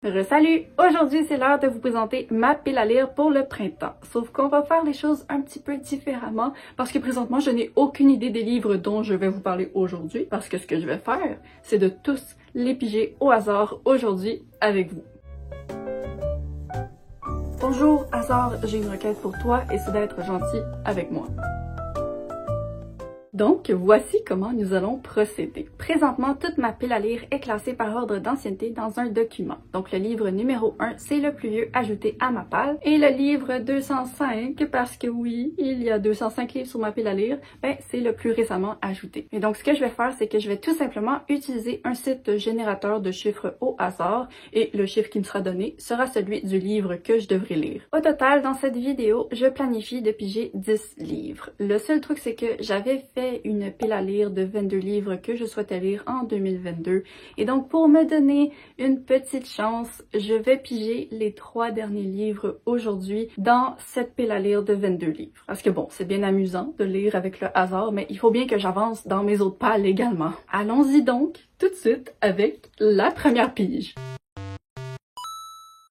Salut! Aujourd'hui, c'est l'heure de vous présenter ma pile à lire pour le printemps. Sauf qu'on va faire les choses un petit peu différemment parce que présentement, je n'ai aucune idée des livres dont je vais vous parler aujourd'hui parce que ce que je vais faire, c'est de tous les piger au hasard aujourd'hui avec vous. Bonjour, hasard, j'ai une requête pour toi et c'est d'être gentil avec moi. Donc, voici comment nous allons procéder. Présentement, toute ma pile à lire est classée par ordre d'ancienneté dans un document. Donc, le livre numéro 1, c'est le plus vieux ajouté à ma pile. Et le livre 205, parce que oui, il y a 205 livres sur ma pile à lire, ben, c'est le plus récemment ajouté. Et donc, ce que je vais faire, c'est que je vais tout simplement utiliser un site générateur de chiffres au hasard. Et le chiffre qui me sera donné sera celui du livre que je devrais lire. Au total, dans cette vidéo, je planifie de piger 10 livres. Le seul truc, c'est que j'avais fait une pile à lire de 22 livres que je souhaitais lire en 2022. Et donc, pour me donner une petite chance, je vais piger les 3 derniers livres aujourd'hui dans cette pile à lire de 22 livres. Parce que bon, c'est bien amusant de lire avec le hasard, mais il faut bien que j'avance dans mes autres piles également. Allons-y donc tout de suite avec la première pige.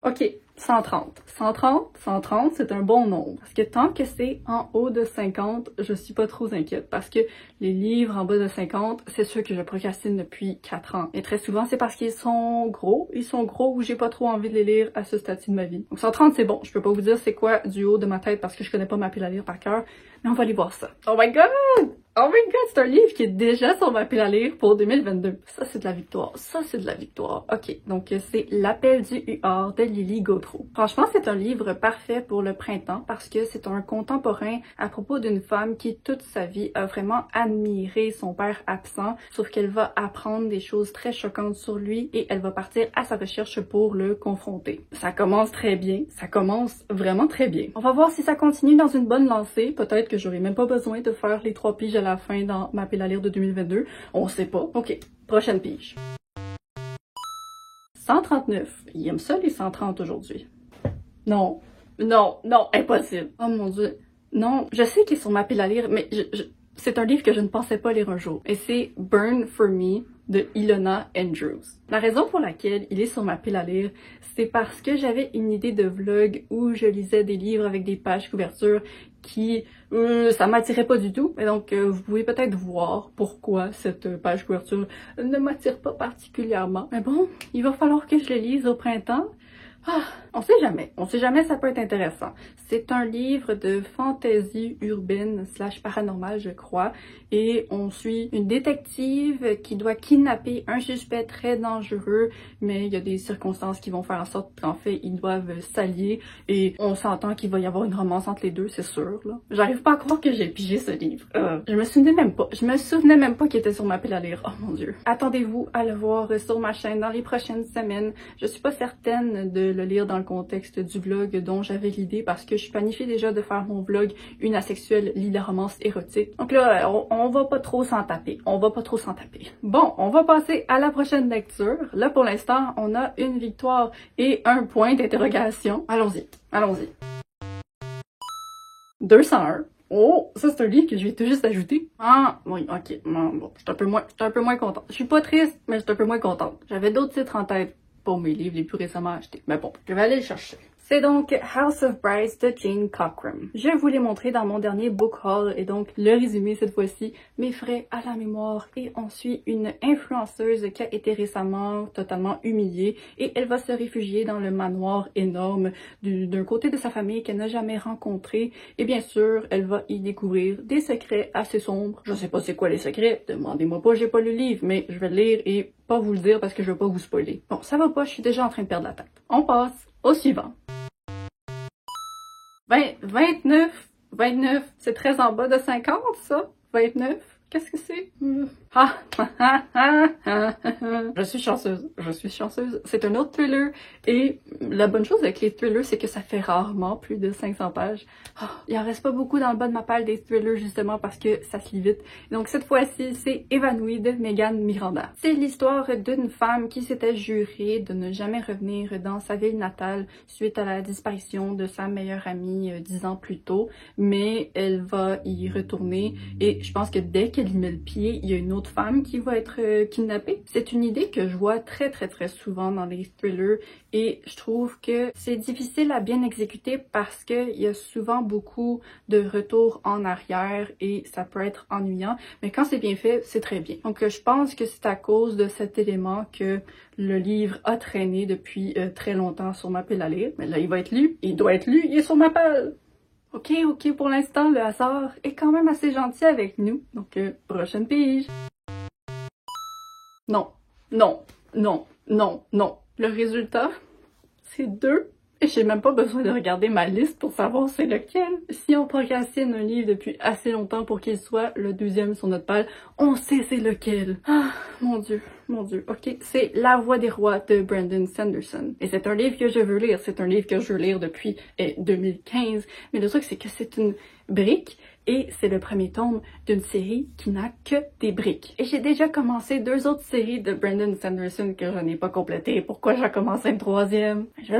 Ok, 130. 130, c'est un bon nombre. Parce que tant que c'est en haut de 50, je suis pas trop inquiète. Parce que les livres en bas de 50, c'est ceux que je procrastine depuis 4 ans. Et très souvent, c'est parce qu'ils sont gros. Ils sont gros ou j'ai pas trop envie de les lire à ce stade-ci de ma vie. Donc 130, c'est bon. Je peux pas vous dire c'est quoi du haut de ma tête parce que je connais pas ma pile à lire par cœur. Mais on va aller voir ça. Oh my god! Oh my god, c'est un livre qui est déjà sur ma pile à lire pour 2022. Ça, c'est de la victoire. Ça, c'est de la victoire. Ok, donc c'est L'appel du huard de Lily Gautreau. Franchement, c'est un livre parfait pour le printemps parce que c'est un contemporain à propos d'une femme qui, toute sa vie, a vraiment admiré son père absent, sauf qu'elle va apprendre des choses très choquantes sur lui et elle va partir à sa recherche pour le confronter. Ça commence très bien. Ça commence vraiment très bien. On va voir si ça continue dans une bonne lancée. Peut-être que j'aurai même pas besoin de faire les 3 piges à la fin dans ma pile à lire de 2022. On sait pas. Ok, prochaine pige. 139. Il aime ça les 130 aujourd'hui. Non, impossible. Oh mon dieu. Non, je sais qu'il est sur ma pile à lire, mais c'est un livre que je ne pensais pas lire un jour. Et c'est Burn for Me de Ilona Andrews. La raison pour laquelle il est sur ma pile à lire, c'est parce que j'avais une idée de vlog où je lisais des livres avec des pages couverture qui, ça m'attirait pas du tout. Et donc, vous pouvez peut-être voir pourquoi cette page couverture ne m'attire pas particulièrement. Mais bon, il va falloir que je le lise au printemps. Ah, on sait jamais ça peut être intéressant. C'est un livre de fantaisie urbaine / paranormale, je crois, et on suit une détective qui doit kidnapper un suspect très dangereux, mais il y a des circonstances qui vont faire en sorte qu'en fait, ils doivent s'allier, et on s'entend qu'il va y avoir une romance entre les deux, c'est sûr, là. J'arrive pas à croire que j'ai pigé ce livre. Je me souvenais même pas qu'il était sur ma pile à lire. Oh mon dieu. Attendez-vous à le voir sur ma chaîne dans les prochaines semaines. Je suis pas certaine de le lire dans le contexte du vlog dont j'avais l'idée parce que je planifie déjà de faire mon vlog Une asexuelle lit la romance érotique. Donc là, on va pas trop s'en taper. Bon, on va passer à la prochaine lecture. Là, pour l'instant, on a une victoire et un point d'interrogation. Allons-y. 201. Oh, ça c'est un livre que je vais tout juste ajouter. Ah, oui, ok. Bon, je suis un peu moins contente. Je suis pas triste, mais je suis un peu moins contente. J'avais d'autres titres en tête pour mes livres les plus récemment achetés. Mais bon, je vais aller le chercher. C'est donc House of Brides de Jane Cockrum. Je vous l'ai montré dans mon dernier book haul et donc le résumé cette fois-ci m'est frais à la mémoire et on suit une influenceuse qui a été récemment totalement humiliée et elle va se réfugier dans le manoir énorme d'un côté de sa famille qu'elle n'a jamais rencontré et bien sûr elle va y découvrir des secrets assez sombres. Je sais pas c'est quoi les secrets, demandez-moi pas, j'ai pas lu le livre, mais je vais le lire et pas vous le dire parce que je veux pas vous spoiler. Bon, ça va pas, je suis déjà en train de perdre la tête. On passe au suivant. 29, c'est très en bas de 50, ça? 29? Qu'est-ce que c'est? Je suis chanceuse. C'est un autre thriller et la bonne chose avec les thrillers, c'est que ça fait rarement plus de 500 pages. Il en reste pas beaucoup dans le bas de ma pile des thrillers justement parce que ça se lit vite. Donc cette fois-ci, c'est Évanouie de Megan Miranda. C'est l'histoire d'une femme qui s'était jurée de ne jamais revenir dans sa ville natale suite à la disparition de sa meilleure amie 10 ans plus tôt, mais elle va y retourner et je pense que dès qu'elle qu'elle y met le pied, il y a une autre femme qui va être kidnappée. C'est une idée que je vois très souvent dans les thrillers et je trouve que c'est difficile à bien exécuter parce qu'il y a souvent beaucoup de retours en arrière et ça peut être ennuyant, mais quand c'est bien fait, c'est très bien. Donc je pense que c'est à cause de cet élément que le livre a traîné depuis très longtemps sur ma pile à lire. Mais là, il va être lu, il doit être lu, il est sur ma pile! Ok, pour l'instant, le hasard est quand même assez gentil avec nous. Donc, prochaine pige. Non, non, non, non, non. Le résultat, c'est 2. Et j'ai même pas besoin de regarder ma liste pour savoir c'est lequel. Si on procrastine un livre depuis assez longtemps pour qu'il soit le 2e sur notre pile, on sait c'est lequel. Ah, mon dieu, ok. C'est La Voix des Rois de Brandon Sanderson. Et c'est un livre que je veux lire. C'est un livre que je veux lire depuis 2015. Mais le truc, c'est que c'est une brique et c'est le premier tome d'une série qui n'a que des briques. Et j'ai déjà commencé 2 autres séries de Brandon Sanderson que je n'ai pas complétées. Pourquoi j'ai commencé une 3e? Je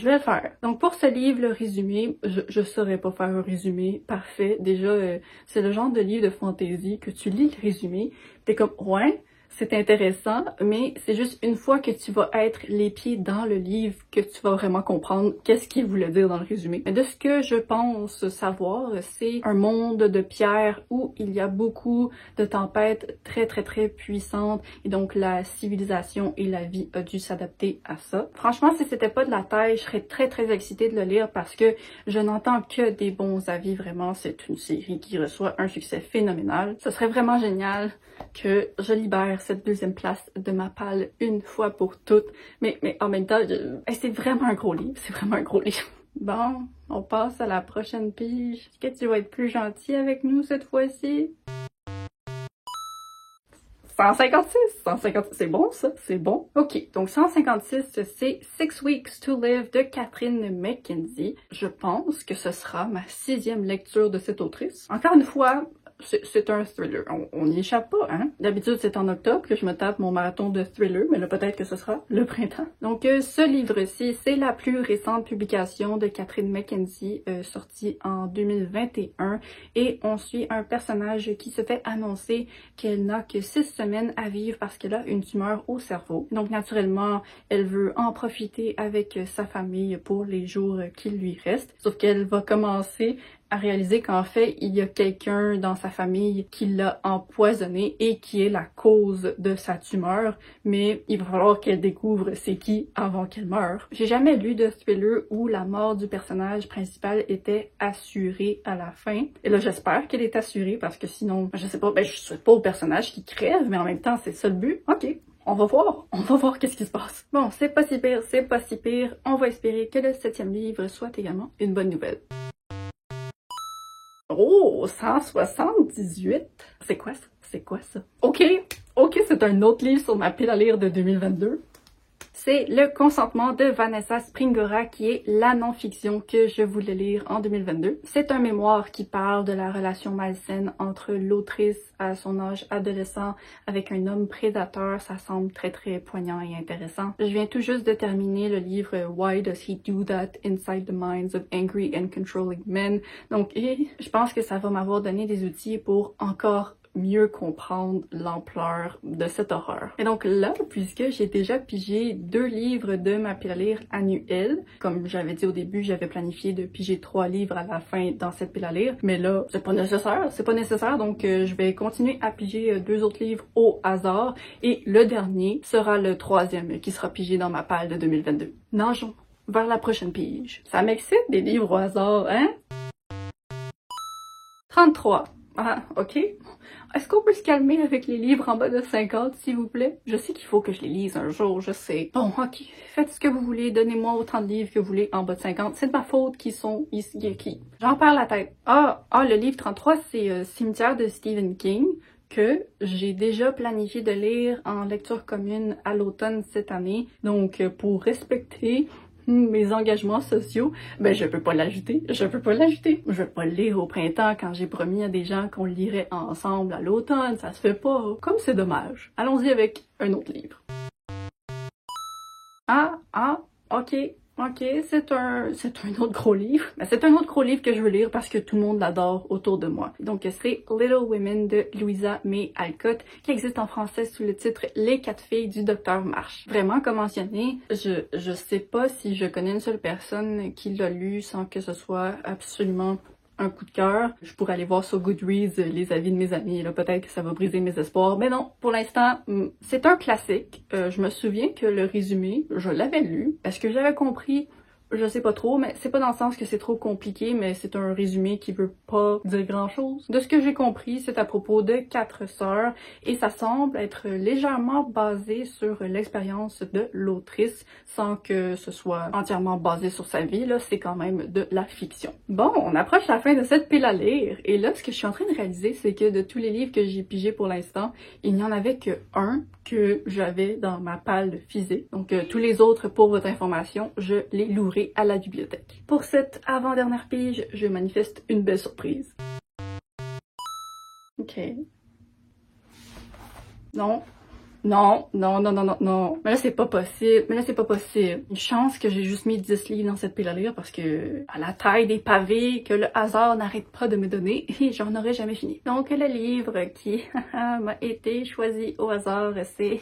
vais le faire. Donc pour ce livre, le résumé, je saurais pas faire un résumé parfait. Déjà, c'est le genre de livre de fantasy que tu lis le résumé, t'es comme ouais, c'est intéressant, mais c'est juste une fois que tu vas être les pieds dans le livre que tu vas vraiment comprendre qu'est-ce qu'il voulait dire dans le résumé. Mais de ce que je pense savoir, c'est un monde de pierre où il y a beaucoup de tempêtes très puissantes et donc la civilisation et la vie a dû s'adapter à ça. Franchement, si c'était pas de la taille, je serais très excitée de le lire parce que je n'entends que des bons avis. Vraiment, c'est une série qui reçoit un succès phénoménal. Ce serait vraiment génial que je libère cette 2e place de ma pile une fois pour toutes. Mais en même temps, c'est vraiment un gros livre. C'est vraiment un gros livre. Bon, on passe à la prochaine pige. Est-ce que tu vas être plus gentil avec nous cette fois-ci? 156, c'est bon ça, c'est bon. Ok, donc 156, c'est Six Weeks to Live de Catherine McKenzie. Je pense que ce sera ma 6e lecture de cette autrice. Encore une fois, c'est un thriller. On n'y échappe pas, hein? D'habitude, c'est en octobre que je me tape mon marathon de thriller, mais là, peut-être que ce sera le printemps. Donc, ce livre-ci, c'est la plus récente publication de Catherine McKenzie, sortie en 2021, et on suit un personnage qui se fait annoncer qu'elle n'a que 6 semaines à vivre parce qu'elle a une tumeur au cerveau. Donc, naturellement, elle veut en profiter avec sa famille pour les jours qui lui restent, sauf qu'elle va commencer à réaliser qu'en fait, il y a quelqu'un dans sa famille qui l'a empoisonné et qui est la cause de sa tumeur, mais il va falloir qu'elle découvre c'est qui avant qu'elle meure. J'ai jamais lu de thriller où la mort du personnage principal était assurée à la fin. Et là, j'espère qu'elle est assurée parce que sinon, je sais pas, je souhaite pas au personnage qui crève, mais en même temps, c'est ça le but. Ok. On va voir qu'est-ce qui se passe. Bon, c'est pas si pire. On va espérer que le 7e livre soit également une bonne nouvelle. Oh, 178? C'est quoi ça? Ok, c'est un autre livre sur ma pile à lire de 2022. C'est Le consentement de Vanessa Springora qui est la non-fiction que je voulais lire en 2022. C'est un mémoire qui parle de la relation malsaine entre l'autrice à son âge adolescent avec un homme prédateur. Ça semble très poignant et intéressant. Je viens tout juste de terminer le livre Why Does He Do That Inside the Minds of Angry and Controlling Men. Donc, je pense que ça va m'avoir donné des outils pour encore mieux comprendre l'ampleur de cette horreur. Et donc là, puisque j'ai déjà pigé 2 livres de ma pile à lire annuelle, comme j'avais dit au début, j'avais planifié de piger 3 livres à la fin dans cette pile à lire, mais là, c'est pas nécessaire, donc je vais continuer à piger 2 autres livres au hasard, et le dernier sera le 3e qui sera pigé dans ma pile de 2022. Nageons vers la prochaine pige. Ça m'excite des livres au hasard, hein? 33. Ah, ok. Est-ce qu'on peut se calmer avec les livres en bas de 50, s'il vous plaît? Je sais qu'il faut que je les lise un jour, je sais. Bon, ok. Faites ce que vous voulez, donnez-moi autant de livres que vous voulez en bas de 50. C'est de ma faute qu'ils sont ici. J'en perds la tête. Le livre 33, c'est Cimetière de Stephen King, que j'ai déjà planifié de lire en lecture commune à l'automne cette année. Donc, pour respecter mes engagements sociaux, je peux pas l'ajouter. Je vais pas le lire au printemps quand j'ai promis à des gens qu'on le lirait ensemble à l'automne. Ça se fait pas. Comme c'est dommage. Allons-y avec un autre livre. Ok. Ok, c'est un autre gros livre. Mais c'est un autre gros livre que je veux lire parce que tout le monde l'adore autour de moi. Donc c'est Little Women de Louisa May Alcott, qui existe en français sous le titre Les 4 filles du Docteur March. Vraiment, comme mentionné, je sais pas si je connais une seule personne qui l'a lu sans que ce soit absolument un coup de cœur. Je pourrais aller voir sur Goodreads les avis de mes amis, là, peut-être que ça va briser mes espoirs. Mais non, pour l'instant, c'est un classique. Je me souviens que le résumé, je l'avais lu, parce que j'avais compris, je sais pas trop, mais c'est pas dans le sens que c'est trop compliqué, mais c'est un résumé qui veut pas dire grand-chose. De ce que j'ai compris, c'est à propos de 4 sœurs, et ça semble être légèrement basé sur l'expérience de l'autrice, sans que ce soit entièrement basé sur sa vie, là, c'est quand même de la fiction. Bon, on approche la fin de cette pile à lire, et là, ce que je suis en train de réaliser, c'est que de tous les livres que j'ai pigés pour l'instant, il n'y en avait que un que j'avais dans ma palle physique. Donc, tous les autres, pour votre information, je les louerai à la bibliothèque. Pour cette avant-dernière pige, je manifeste une belle surprise. Ok. Non. Non, non, non, non, non, non. Mais là, c'est pas possible. Mais là, c'est pas possible. Une chance que j'ai juste mis 10 livres dans cette pile à lire parce que, à la taille des pavés que le hasard n'arrête pas de me donner, j'en aurais jamais fini. Donc, le livre qui m'a été choisi au hasard, c'est...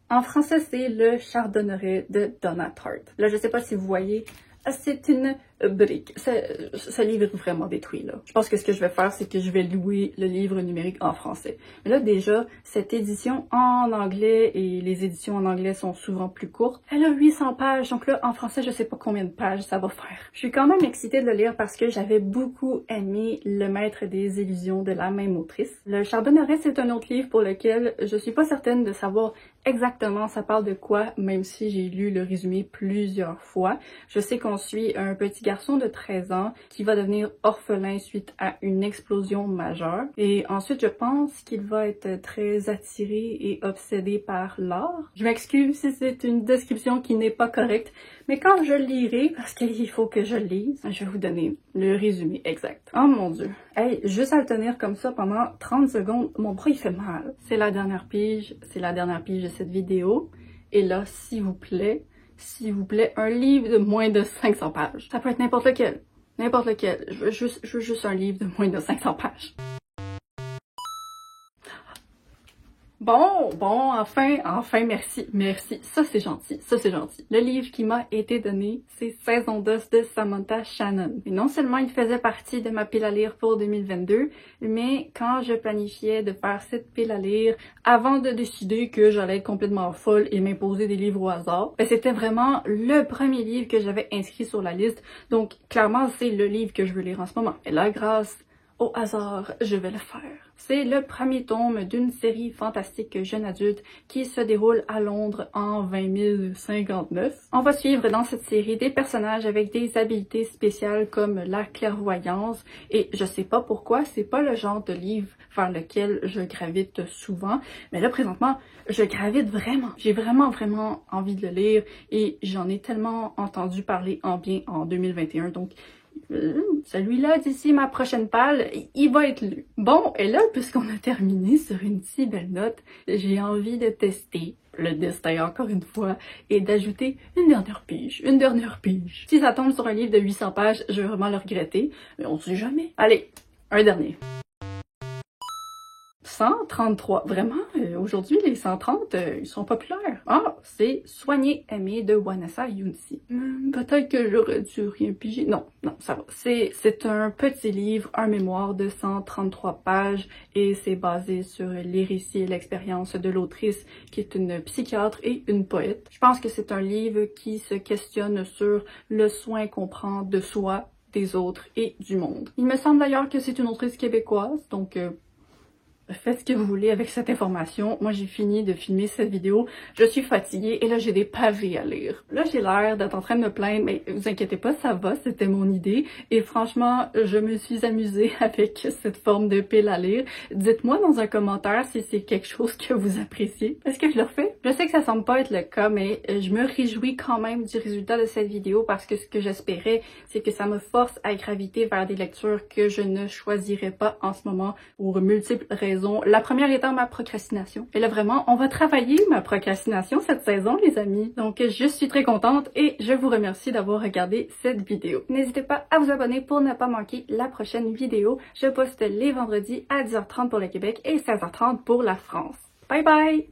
En français, c'est Le Chardonneret de Donna Tartt. Là, je sais pas si vous voyez, c'est une brique. Ce livre est vraiment détruit, là. Je pense que ce que je vais faire, c'est que je vais louer le livre numérique en français. Mais là, déjà, cette édition en anglais, et les éditions en anglais sont souvent plus courtes, elle a 800 pages, donc là, en français, je sais pas combien de pages ça va faire. Je suis quand même excitée de le lire parce que j'avais beaucoup aimé Le Maître des illusions de la même autrice. Le Chardonneret, c'est un autre livre pour lequel je suis pas certaine de savoir exactement ça parle de quoi, même si j'ai lu le résumé plusieurs fois. Je sais qu'on suit un petit garçon de 13 ans qui va devenir orphelin suite à une explosion majeure. Et ensuite, je pense qu'il va être très attiré et obsédé par l'art. Je m'excuse si c'est une description qui n'est pas correcte, mais quand je le lirai, parce qu'il faut que je le lise, je vais vous donner le résumé exact. Oh mon dieu. Hey, juste à le tenir comme ça pendant 30 secondes, mon bras il fait mal. C'est la dernière pige de cette vidéo. Et là, s'il vous plaît, un livre de moins de 500 pages. Ça peut être n'importe lequel. N'importe lequel. Je veux juste un livre de moins de 500 pages. Bon, enfin, merci. Ça, c'est gentil. Le livre qui m'a été donné, c'est Saison d'os de Samantha Shannon. Et non seulement il faisait partie de ma pile à lire pour 2022, mais quand je planifiais de faire cette pile à lire, avant de décider que j'allais être complètement folle et m'imposer des livres au hasard, ben c'était vraiment le premier livre que j'avais inscrit sur la liste. Donc, clairement, c'est le livre que je veux lire en ce moment. Et là, grâce au hasard, je vais le faire. C'est le premier tome d'une série fantastique jeune adulte qui se déroule à Londres en 20059. On va suivre dans cette série des personnages avec des habiletés spéciales comme la clairvoyance et je sais pas pourquoi, c'est pas le genre de livre vers lequel je gravite souvent, mais là présentement, je gravite vraiment. J'ai vraiment envie de le lire et j'en ai tellement entendu parler en bien en 2021, donc celui-là, d'ici ma prochaine palle, il va être lu. Bon, et là, puisqu'on a terminé sur une si belle note, j'ai envie de tester le destin encore une fois et d'ajouter une dernière pige. Si ça tombe sur un livre de 800 pages, je vais vraiment le regretter, mais on sait jamais. Allez, un dernier. 133. Vraiment, aujourd'hui, les 130, ils sont populaires. Ah, c'est Soigner, aimer de Vanessa Younsi. Peut-être que j'aurais dû rien piger. Non, ça va. C'est un petit livre, un mémoire de 133 pages et c'est basé sur les récits et l'expérience de l'autrice qui est une psychiatre et une poète. Je pense que c'est un livre qui se questionne sur le soin qu'on prend de soi, des autres et du monde. Il me semble d'ailleurs que c'est une autrice québécoise, donc faites ce que vous voulez avec cette information. Moi, j'ai fini de filmer cette vidéo. Je suis fatiguée et là, j'ai des pavés à lire. Là, j'ai l'air d'être en train de me plaindre, mais vous inquiétez pas, ça va, c'était mon idée. Et franchement, je me suis amusée avec cette forme de pile à lire. Dites-moi dans un commentaire si c'est quelque chose que vous appréciez. Est-ce que je le refais? Je sais que ça semble pas être le cas, mais je me réjouis quand même du résultat de cette vidéo parce que ce que j'espérais, c'est que ça me force à graviter vers des lectures que je ne choisirais pas en ce moment pour multiples raisons. saison. La première étant ma procrastination. Et là vraiment, on va travailler ma procrastination cette saison les amis. Donc je suis très contente et je vous remercie d'avoir regardé cette vidéo. N'hésitez pas à vous abonner pour ne pas manquer la prochaine vidéo. Je poste les vendredis à 10h30 pour le Québec et 16h30 pour la France. Bye bye!